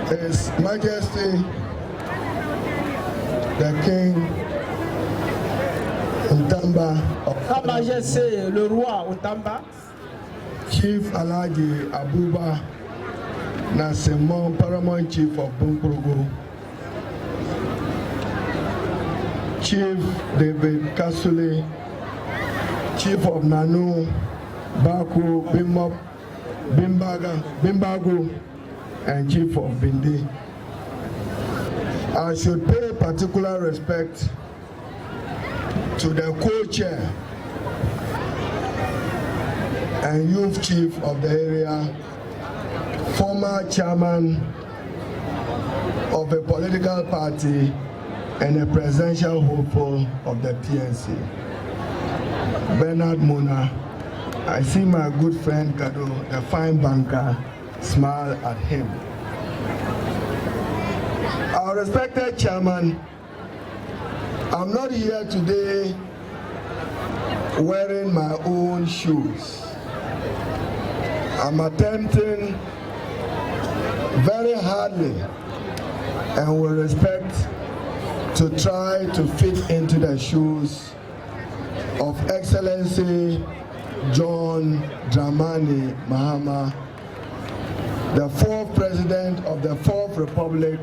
His Majesty, the King UNTAAMBA of MAJETSE, le roi UNTAAMBA, Chief Alhaji Abuba Nasimon, Paramount Chief of Bunkpurugu, Chief David Kasule, Chief of Nung, Baku, Bimbago, and Chief of Bindi. I should pay particular respect to the co-chair and youth chief of the area, former chairman of a political party and a presidential hopeful of the PNC, Bernard Mona. I see my good friend Kado, the fine banker, smile at him. Our respected chairman, I'm not here today wearing my own shoes. I'm attempting very hardly and with respect to try to fit into the shoes of Excellency John Dramani Mahama, the fourth president of the Fourth Republic,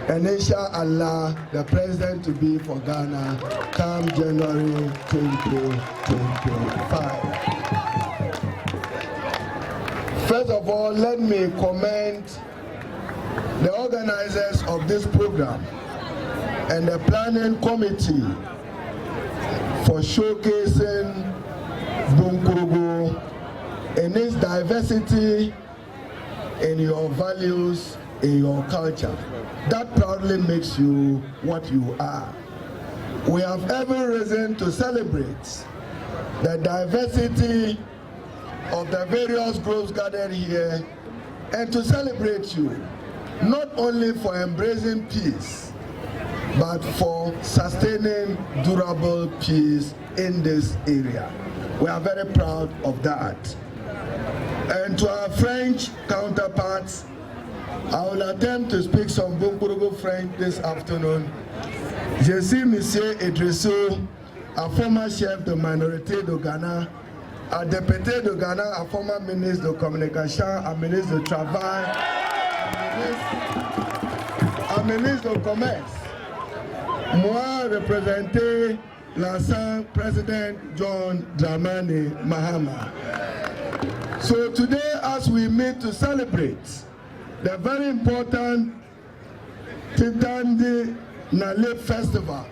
and inshallah the president to be for Ghana come January 2025. First of all, let me commend the organizers of this program and the planning committee for showcasing Bunkpurugu in its diversity, in your values, in your culture. That proudly makes you what you are. We have every reason to celebrate the diversity of the various groups gathered here and to celebrate you, not only for embracing peace, but for sustaining durable peace in this area. We are very proud of that. And to our French counterparts, I will attempt to speak some Bunkpurugu French this afternoon. Je suis Monsieur Iddrisu, a former chef de Minority de Ghana, a député de Ghana, a former ministre de Communication, a ministre de Travail, a ministre de Commerce. Moi, représenter l'ancien président John Dramani Mahama. So today, as we meet to celebrate the very important TITAANDINANLEEB Festival,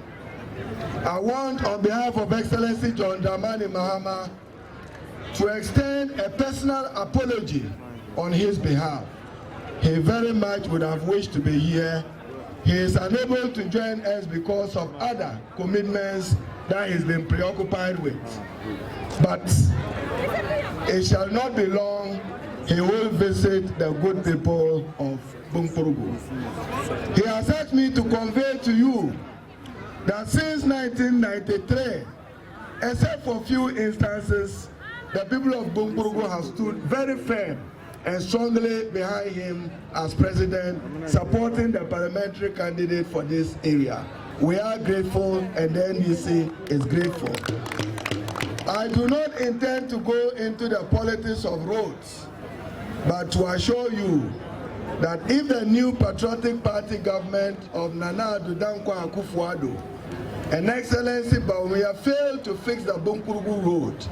I want, on behalf of Excellency John Dramani Mahama, to extend a personal apology on his behalf. He very much would have wished to be here. He is unable to join us because of other commitments that he's been preoccupied with. But it shall not be long. He will visit the good people of Bunkpurugu. He has asked me to convey to you that since 1993, except for few instances, the people of Bunkpurugu have stood very firm and strongly behind him as president, supporting the parliamentary candidate for this area. We are grateful, and the NDC is grateful. I do not intend to go into the politics of roads, but to assure you that if the new patriotic party government of Nana Addo Dankwa Akufo-Addo and Excellency Bawumia fail to fix the Bunkpurugu road,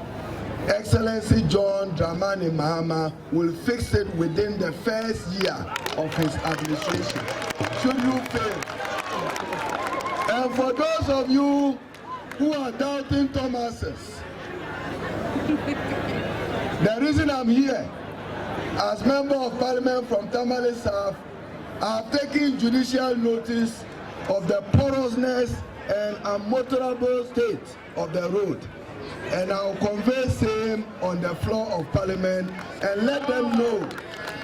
Excellency John Dramani Mahama will fix it within the first year of his administration, should you fail. And for those of you who are doubting Thomas's, the reason I'm here as Member of Parliament from Tamale South, I have taken judicial notice of the porousness and unmotorable state of the road. And I'll convey same on the floor of Parliament and let them know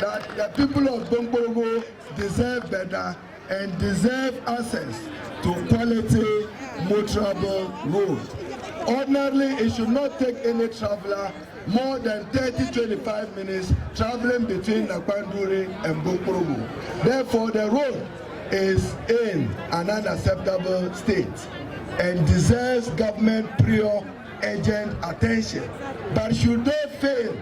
that the people of Bunkpurugu deserve better and deserve access to quality motorable road. Ordinarily, it should not take any traveler more than 30-25 minutes traveling between Nakpanduri and Bunkpurugu. Therefore, the road is in an unacceptable state and deserves government prior urgent attention. But should they fail,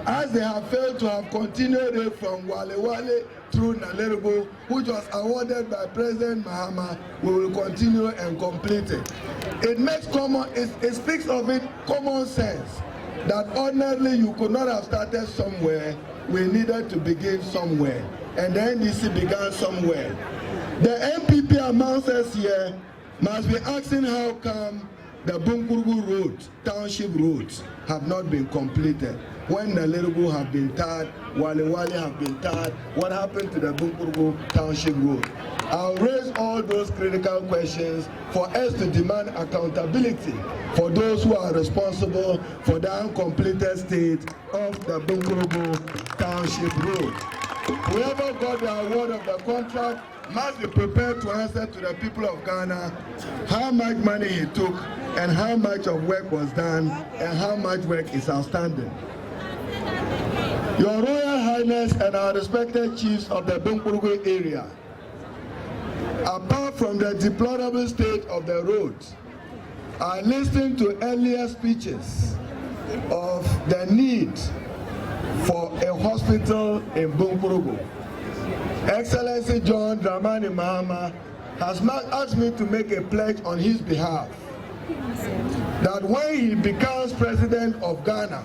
as they have failed to have continued it from Wale through Naleribu, which was awarded by President Mahama, we will continue and complete it. It makes it speaks of it common sense that ordinarily you could not have started somewhere, we needed to begin somewhere, and the NDC began somewhere. The MPP amongst us here must be asking how come the Bunkpurugu road, township roads, have not been completed. When Naleribu have been tarred, Wale have been tarred, what happened to the Bunkpurugu township road? I'll raise all those critical questions for us to demand accountability for those who are responsible for the uncompleted state of the Bunkpurugu township road. Whoever got the award of the contract must be prepared to answer to the people of Ghana how much money he took and how much of work was done and how much work is outstanding. Your Royal Highness and our respected chiefs of the Bunkpurugu area, apart from the deplorable state of the roads, I listened to earlier speeches of the need for a hospital in Bunkpurugu. Excellency John Dramani Mahama has asked me to make a pledge on his behalf that when he becomes president of Ghana,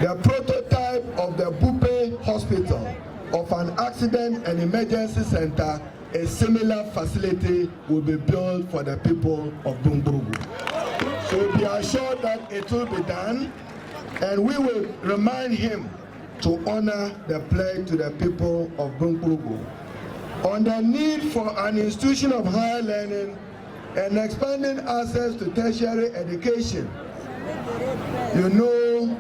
the prototype of the Bupe Hospital of an accident and emergency center, a similar facility will be built for the people of Bunkpurugu. So be assured that it will be done, and we will remind him to honor the pledge to the people of Bunkpurugu. On the need for an institution of higher learning and expanding access to tertiary education. You know,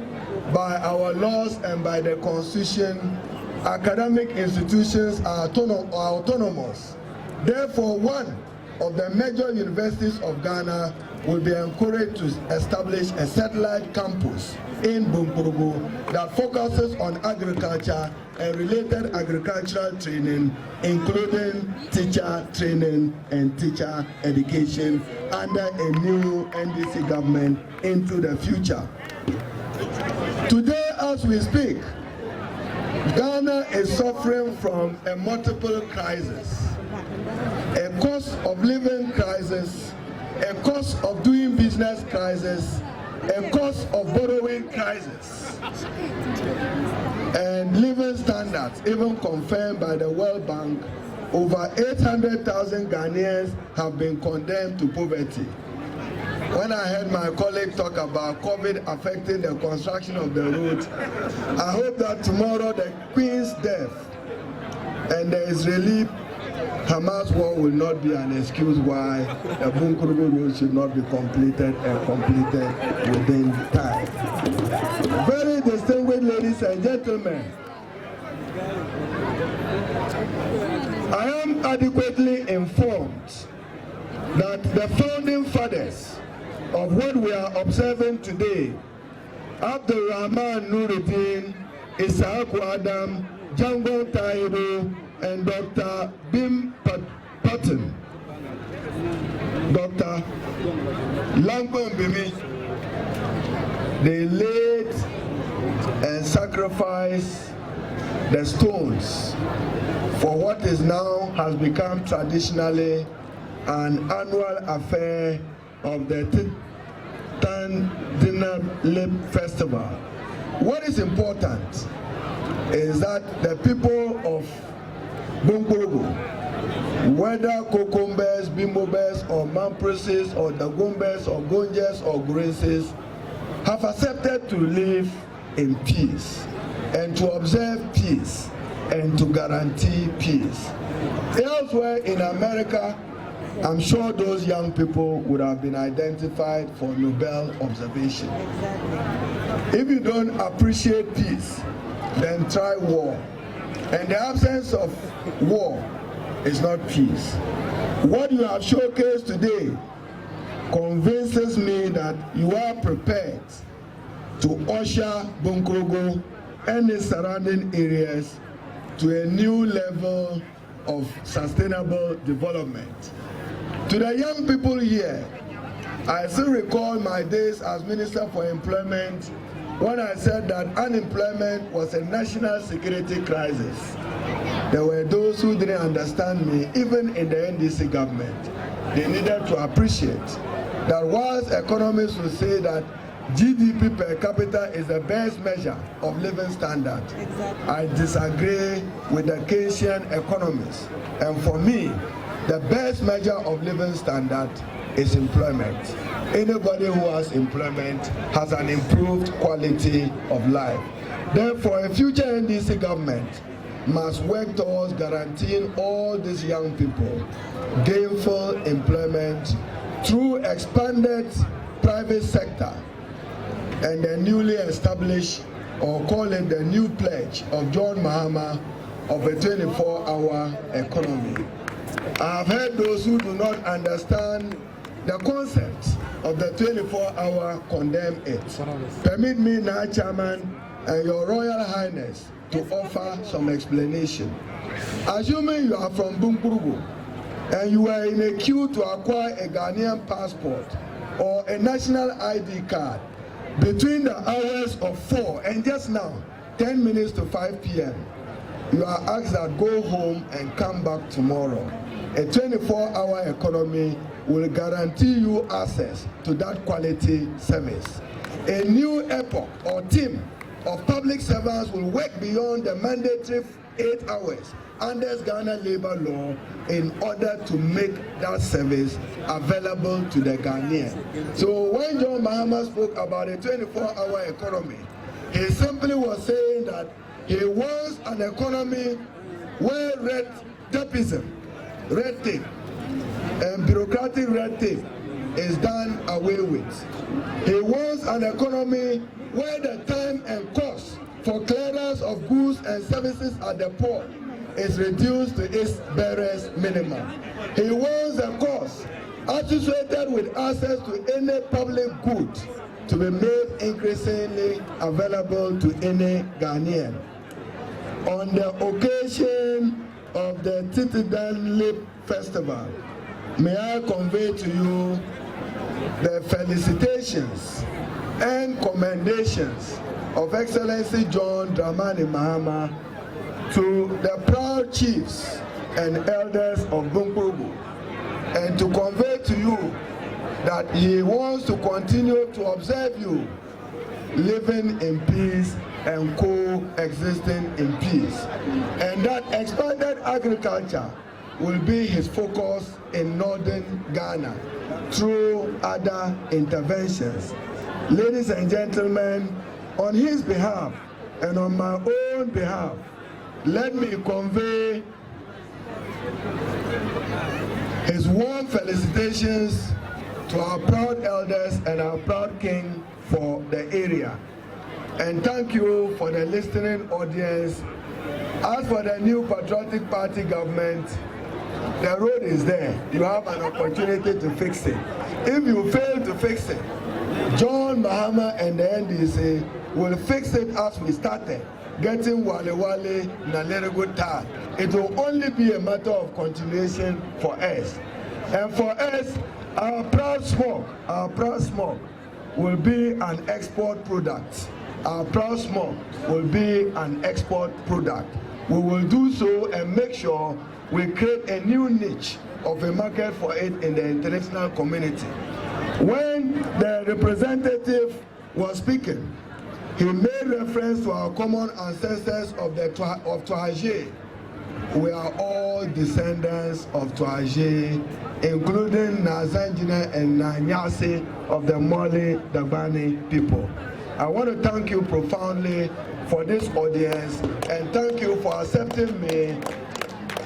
by our laws and by the Constitution, academic institutions are autonomous. Therefore, one of the major universities of Ghana will be encouraged to establish a satellite campus in Bunkpurugu that focuses on agriculture and related agricultural training, including teacher training and teacher education under a new NDC government into the future. Today, as we speak, Ghana is suffering from a multiple crisis, a cost of living crisis, a cost of doing business crisis, a cost of borrowing crisis, and living standards, even confirmed by the World Bank, over 800,000 Ghanaians have been condemned to poverty. When I heard my colleague talk about COVID affecting the construction of the roads, I hope that tomorrow the Queen's death and the Israeli-Hamas war will not be an excuse why the Bunkpurugu road should not be completed and completed within time. Very distinguished ladies and gentlemen, I am adequately informed that the founding fathers of what we are observing today, Abdul Rahman Nuruddin, Isaac Adam, Jangon Tahiru, and Dr. Bim Patton, Dr. Langban Bimi, they laid and sacrificed the stones for what is now has become traditionally an annual affair of the Titaaandinan Festival. What is important is that the people of Bunkpurugu, whether Kokombes, Bimbobes, or Mampreses, or Dagombes, or Gonjes, or Graces, have accepted to live in peace and to observe peace and to guarantee peace. Elsewhere in America, I'm sure those young people would have been identified for Nobel observation. If you don't appreciate peace, then try war. And the absence of war is not peace. What you have showcased today convinces me that you are prepared to usher Bunkpurugu and its surrounding areas to a new level of sustainable development. To the young people here, I still recall my days as Minister for Employment when I said that unemployment was a national security crisis. There were those who didn't understand me, even in the NDC government. They needed to appreciate that whilst economists will say that GDP per capita is the best measure of living standard, I disagree with the Keynesian economists. And for me, the best measure of living standard is employment. Anybody who has employment has an improved quality of life. Therefore, a future NDC government must work towards guaranteeing all these young people gainful employment through expanded private sector and the newly established, or call it the new pledge of John Mahama, of a 24-hour economy. I have heard those who do not understand the concept of the 24-hour condemn it. Permit me now, Chairman, and Your Royal Highness, to offer some explanation. Assuming you are from Bunkpurugu and you are in a queue to acquire a Ghanaian passport or a national ID card between the hours of 4 and just now 10 minutes to 5 p.m., you are asked that go home and come back tomorrow. A 24-hour economy will guarantee you access to that quality service. A new epoch or team of public servants will work beyond the mandatory 8 hours under Ghana labor law in order to make that service available to the Ghanaian. So when John Mahama spoke about a 24-hour economy, he simply was saying that he wants an economy where red tape, and bureaucratic red tape is done away with. He wants an economy where the time and cost for clearance of goods and services at the port is reduced to its barest minimum. He wants the cost associated with access to any public good to be made increasingly available to any Ghanaian. On the occasion of the TITAANDINANLEEB Festival, may I convey to you the felicitations and commendations of Excellency John Dramani Mahama to the proud chiefs and elders of Bunkpurugu, and to convey to you that he wants to continue to observe you living in peace and coexisting in peace, and that expanded agriculture will be his focus in northern Ghana through other interventions. Ladies and gentlemen, on his behalf and on my own behalf, let me convey his warm felicitations to our proud elders and our proud king for the area. And thank you for the listening audience. As for the new Patriotic Party government, the road is there. You have an opportunity to fix it. If you fail to fix it, John Mahama and the NDC will fix it as we started, getting Wale na very good time. It will only be a matter of continuation for us. And for us, our proud smoke will be an export product. Our proud smoke will be an export product. We will do so and make sure we create a new niche of a market for it in the international community. When the representative was speaking, he made reference to our common ancestors of Tuaje. We are all descendants of Tuaje, including Nazanjina and Nanyase of the Mole Dagbani people. I want to thank you profoundly for this audience, and thank you for accepting me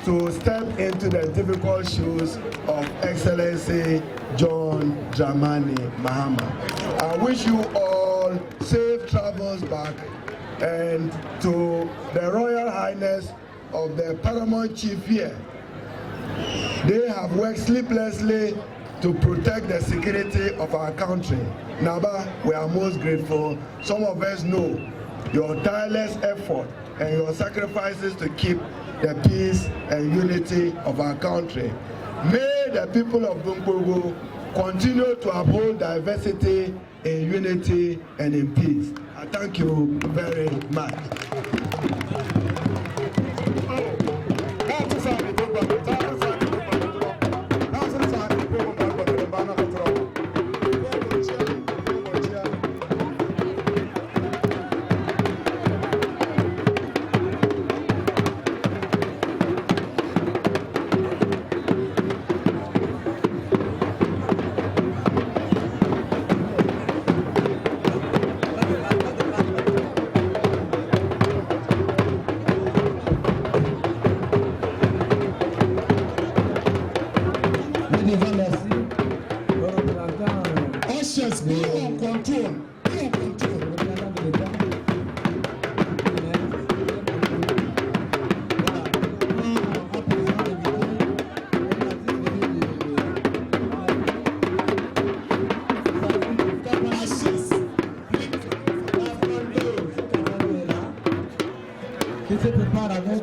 to step into the difficult shoes of Excellency John Dramani Mahama. I wish you all safe travels back, and to the Royal Highness of the Paramount Chief here. They have worked sleeplessly to protect the security of our country. Naba, we are most grateful. Some of us know your tireless effort and your sacrifices to keep the peace and unity of our country. May the people of Bunkpurugu continue to uphold diversity in unity and in peace. I thank you very much. Be on control. Be on control. Qui se prépare avec